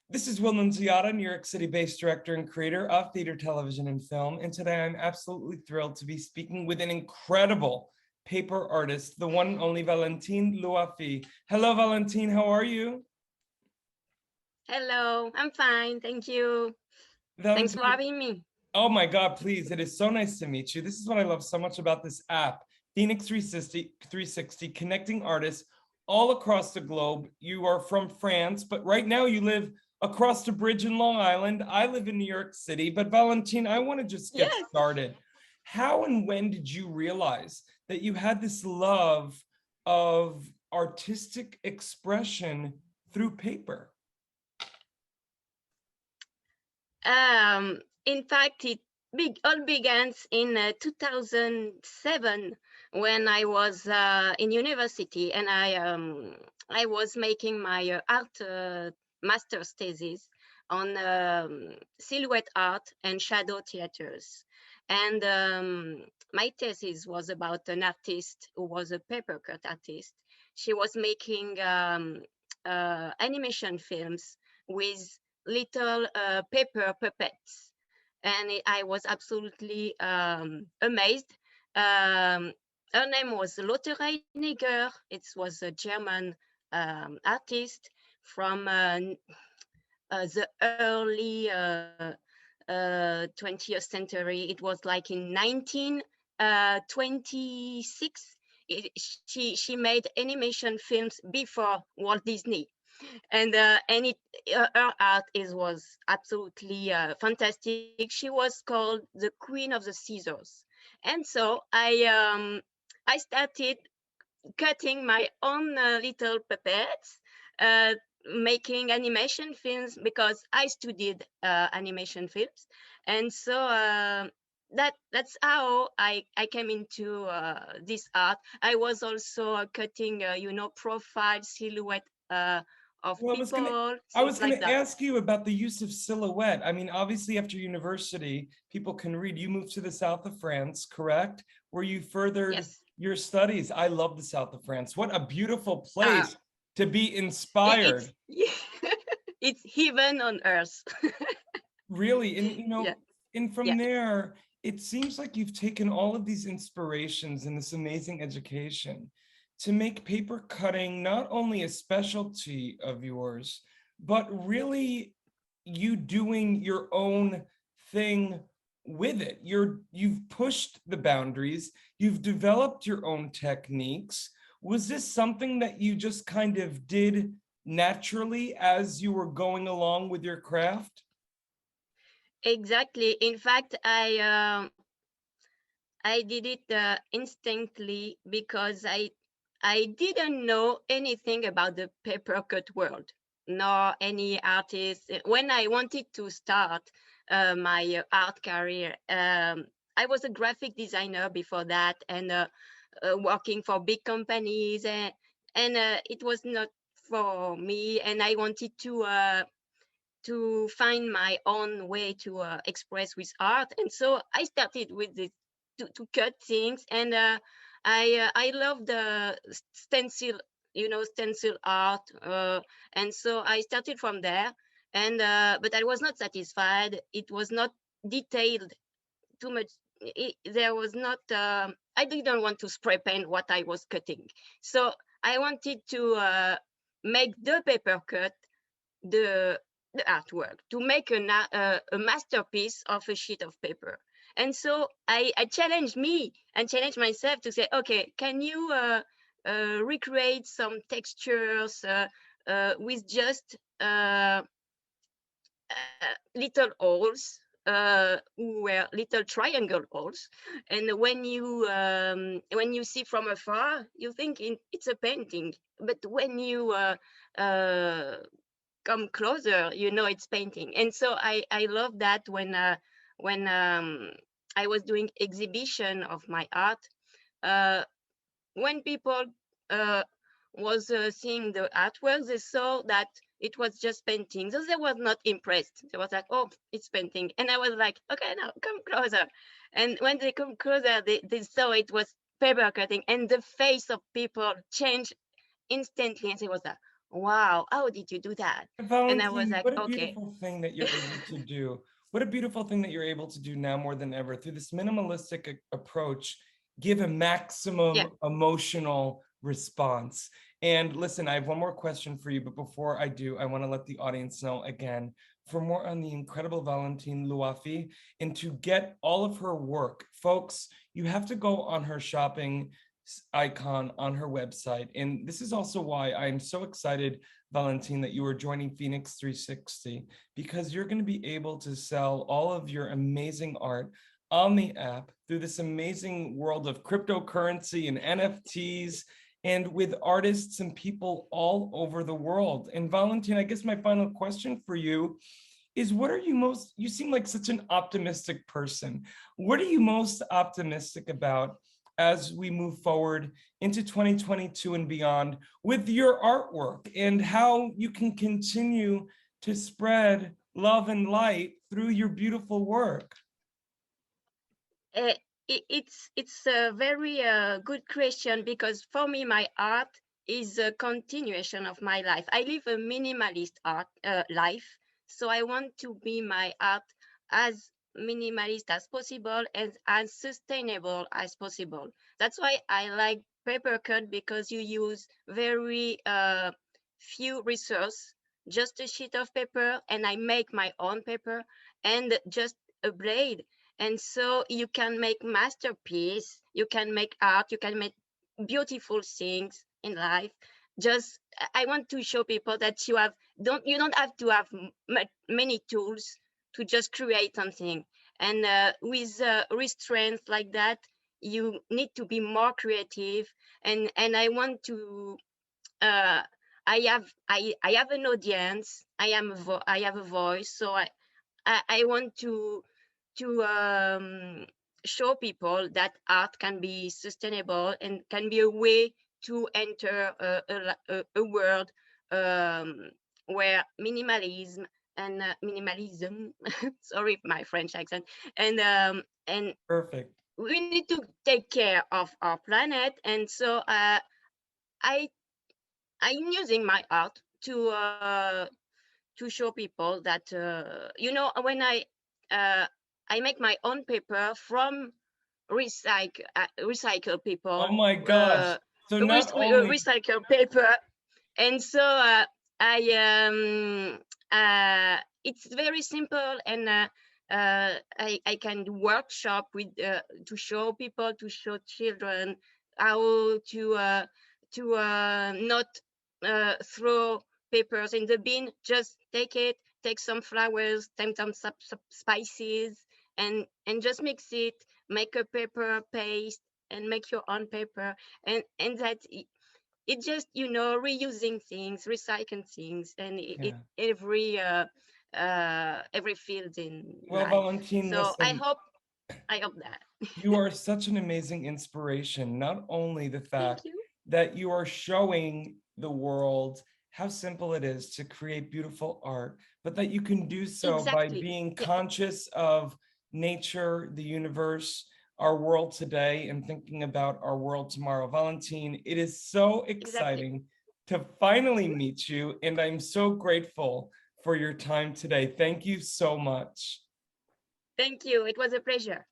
This is Will Nunziata, New York City-based director and creator of theater, television, and film. And today I'm absolutely thrilled to be speaking with an incredible paper artist, the one and only Valentine Louafi. Hello, Valentine, how are you? Hello, I'm fine, thank you. Thanks for Valentine, having me. oh my God, please, it is so nice to meet you. This is what I love so much about this app, FENIX360, connecting artists all across the globe. You are from France, but right now you live across the bridge in Long Island. I live in New York City, but Valentine, I want to just get Yes. started. How and when did you realize that you had this love of artistic expression through paper? In fact, all began in 2007 when I was in university, and I was making my art master's thesis on silhouette art and shadow theaters. And my thesis was about an artist who was a paper cut artist. She was making animation films with little paper puppets, and I was absolutely amazed. Her name was Lotte Reiniger. It was a German artist from the early 20th century. It was like in 1926. She made animation films before Walt Disney, and her art was absolutely fantastic. She was called the Queen of the Scissors, and so I started cutting my own little puppets, making animation films because I studied animation films, and so that's how I came into this art. I was also cutting, profile silhouette of Well, people, I things was like gonna that. ask you about the use of silhouette. I mean, obviously after university, people can read. You moved to the south of France, correct? Where you furthered Yes. your studies. I love the south of France. What a beautiful uh, place to be it's inspired. it's heaven on earth. Really, and Yeah, and yeah. from there, it seems like you've taken all of these inspirations and this amazing education to make paper cutting not only a specialty of yours, but really you doing your own thing with it. You've pushed the boundaries, you've developed your own techniques. Was this something that you just kind of did naturally as you were going along with your craft? Exactly. In fact, I did it instantly because I didn't know anything about the paper cut world, nor any artist. When I wanted to start my art career, I was a graphic designer before that, and working for big companies, and it was not for me. And I wanted to find my own way to express with art, and so I started with this to cut things, and I love the stencil, stencil art, and so I started from there, and but I was not satisfied. It was not detailed too much. There was not. I didn't want to spray paint what I was cutting, so I wanted to make the paper cut the the artwork, to make a masterpiece of a sheet of paper. And so I challenged me and challenged myself to say, okay, can you recreate some textures with just little holes, were little triangle holes, and when you see from afar, you think it's a painting, but when you uh, come closer, it's painting. And so I love that when I was doing exhibition of my art, uh, when people uh, was seeing the artwork, they saw that it was just painting, so they were not impressed. They was like, oh, it's painting. And I was like, okay, now come closer. And when they come closer, they saw it was paper cutting, and the face of people changed instantly, and they was like, wow, how did you do that? And I was Valentine, like, what a okay. beautiful thing that you're able to do. What a beautiful thing that you're able to do now more than ever through this minimalistic approach, give a Yeah. maximum emotional response. And listen, I have one more question for you, but before I do, I want to let the audience know again, for more on the incredible Valentine Louafi and to get all of her work, folks, you have to go on her shopping icon on her website. And this is also why I'm so excited, Valentine, that you are joining FENIX360, because you're going to be able to sell all of your amazing art on the app through this amazing world of cryptocurrency and NFTs and with artists and people all over the world. And Valentine, I guess my final question for you is, what are you most, you seem like such an optimistic person. What are you most optimistic about as we move forward into 2022 and beyond with your artwork and how you can continue to spread love and light through your beautiful work? Uh, it's a very good question, because for me, my art is a continuation of my life. I live a minimalist art life, so I want to be my art as minimalist as possible and as sustainable as possible. That's why I like paper cut, because you use very few resources, just a sheet of paper, and I make my own paper and just a blade, and so you can make masterpiece, you can make art, you can make beautiful things in life. Just I want to show people that you don't have to have many tools to just create something, and with restraints like that, you need to be more creative. And I want to uh, I have an audience, I have a voice, so I want to show people that art can be sustainable and can be a way to enter a world where minimalism and minimalism, sorry my French accent, and Perfect. we need to take care of our planet. And so I I'm using my art to show people that when uh, I make my own paper from recycle Oh people, my gosh. So not only, recycle paper. And so I it's very simple, and I can do workshop with to show people, to show children how to not throw papers in the bin. Just take it, take some flowers, take some spices, and just mix it, make a paper paste, and make your own paper. And that it just reusing things, recycling things, and it yeah. every field in Well, life. Valentine, So listen, I hope that. you are such an amazing inspiration. Not only the Thank fact you. that you are showing the world how simple it is to create beautiful art, but that you can do so by Exactly. being Yeah, conscious of nature, the universe, our world today, and thinking about our world tomorrow. Valentine, it is so exactly. exciting to finally meet you, and I'm so grateful for your time today. Thank you so much. Thank you. It was a pleasure.